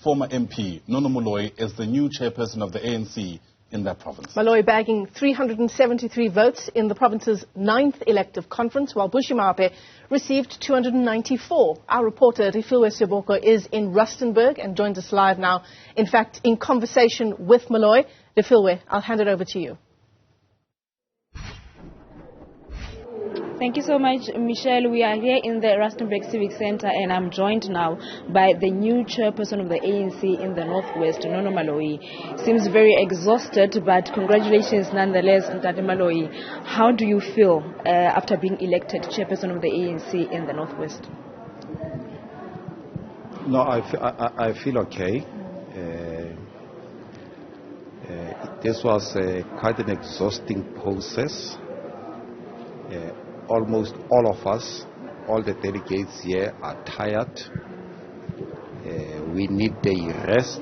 Former MP Nono Maloyi is the new chairperson of the ANC in that province. Maloyi bagging 373 votes in the province's 9th elective conference, while Bushy Maape received 294. Our reporter Refiloe Seboko is in Rustenburg and joins us live now. In fact, in conversation with Maloyi. Refiloe, I'll hand it over to you. Thank you so much, Michelle. We are here in the Rustenburg Civic Center, and I'm joined now by the new chairperson of the ANC in the Northwest, Nono Maloyi. Seems very exhausted, but congratulations nonetheless, Ntate Maloyi. How do you feel after being elected chairperson of the ANC in the Northwest? No, I feel okay. This was quite an exhausting process. Almost all of us, all the delegates here are tired. We need a rest,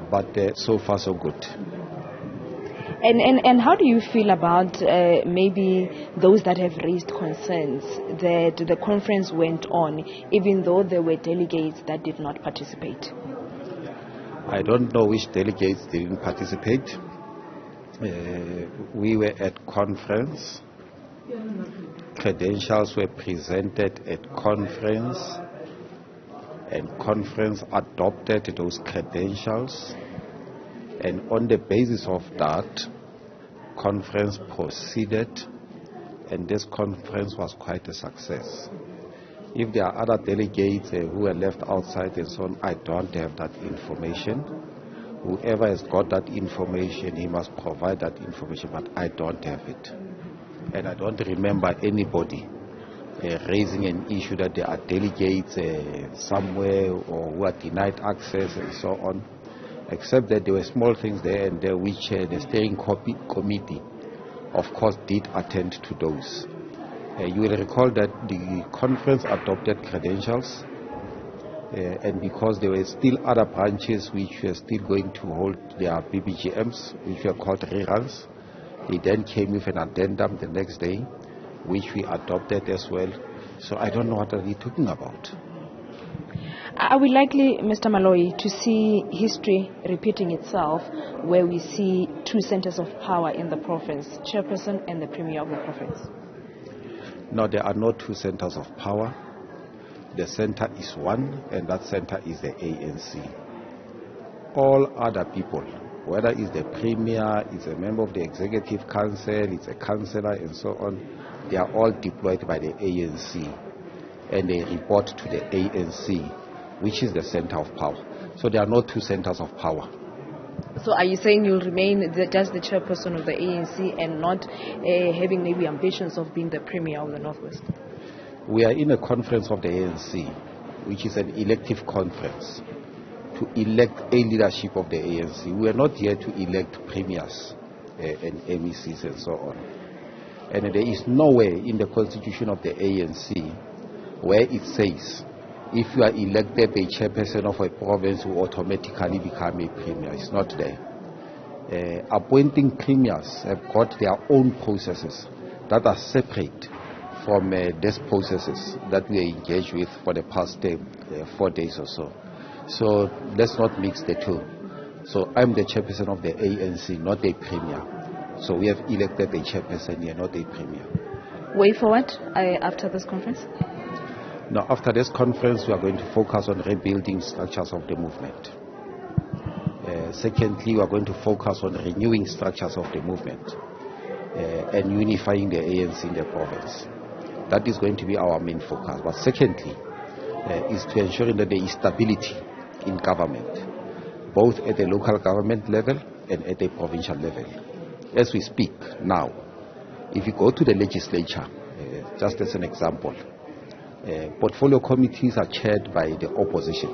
but so far so good. And how do you feel about maybe those that have raised concerns that the conference went on, even though there were delegates that did not participate? I don't know which delegates didn't participate. We were at conference. Credentials were presented at conference, and conference adopted those credentials, and on the basis of that, conference proceeded, and this conference was quite a success. If there are other delegates who were left outside and so on, I don't have that information. Whoever has got that information, he must provide that information, but I don't have it. And I don't remember anybody raising an issue that there are delegates somewhere or who are denied access and so on, except that there were small things there and there which the steering committee, of course, did attend to those. You will recall that the conference adopted credentials, and because there were still other branches which were still going to hold their BBGMs, which were called reruns, they then came with an addendum the next day, which we adopted as well. So I don't know what are we talking about. Are we likely, Mr. Maloyi, to see history repeating itself, where we see two centers of power in the province, chairperson and the premier of the province? No, there are no two centers of power. The center is one, and that center is the ANC. All other people, whether it's the premier, it's a member of the executive council, it's a councillor and so on, they are all deployed by the ANC, and they report to the ANC, which is the center of power. So there are no two centers of power. So are you saying you'll remain just the chairperson of the ANC and not having maybe ambitions of being the premier of the Northwest? We are in a conference of the ANC, which is an elective conference, to elect a leadership of the ANC. We are not here to elect premiers and MECs and so on. And there is nowhere in the constitution of the ANC where it says if you are elected a chairperson of a province, you automatically become a premier. It's not there. Appointing premiers have got their own processes that are separate from these processes that we are engaged with for the past 4 days or so. So let's not mix the two. So I'm the chairperson of the ANC, not a premier. So we have elected a chairperson here, not a premier. Way forward after this conference? Now, after this conference, we are going to focus on rebuilding structures of the movement. Secondly, we are going to focus on renewing structures of the movement and unifying the ANC in the province. That is going to be our main focus. But secondly, is to ensure that there is stability in government, both at the local government level and at the provincial level. As we speak now, if you go to the legislature, just as an example, portfolio committees are chaired by the opposition,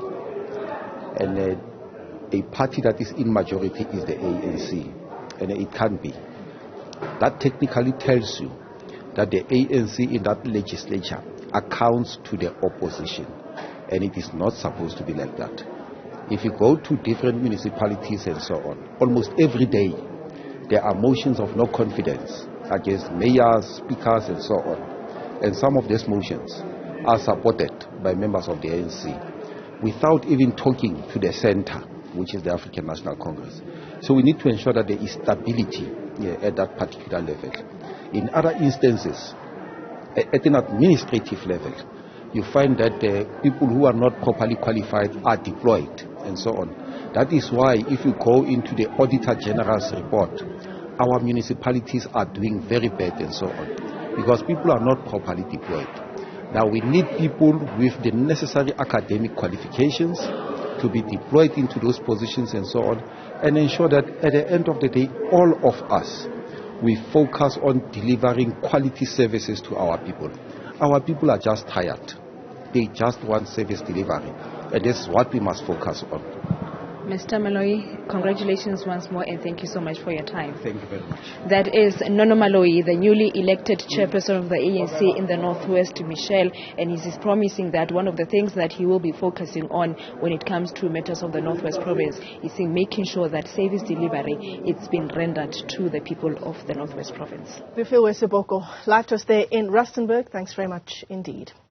and a party that is in majority is the ANC, and it can be. That technically tells you that the ANC in that legislature accounts to the opposition, and it is not supposed to be like that. If you go to different municipalities and so on, almost every day there are motions of no confidence against mayors, speakers and so on, and some of these motions are supported by members of the ANC. without even talking to the center, which is the African National Congress. So we need to ensure that there is stability at that particular level. In other instances, at an administrative level, you find that people who are not properly qualified are deployed and so on. That is why if you go into the Auditor General's report, our municipalities are doing very bad and so on, because people are not properly deployed. Now we need people with the necessary academic qualifications to be deployed into those positions and so on, and ensure that at the end of the day, all of us, we focus on delivering quality services to our people. Our people are just tired. They just want service delivery, and this is what we must focus on. Mr. Maloyi, congratulations once more, and thank you so much for your time. Thank you very much. That is Nono Maloyi, the newly elected chairperson of the ANC in the Northwest, Michelle, and he is promising that one of the things that he will be focusing on when it comes to matters of the Northwest province is in making sure that service delivery it's been rendered to the people of the Northwest province. Refiloe Seboko, live to us there in Rustenburg. Thanks very much indeed.